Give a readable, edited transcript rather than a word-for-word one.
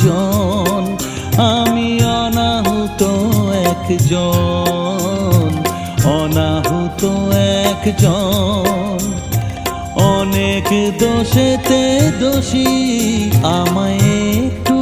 একজন, আমি অনাহুত একজন, অনাহুত একজন। অনেক দোষেতে দোষী, আমায় একটু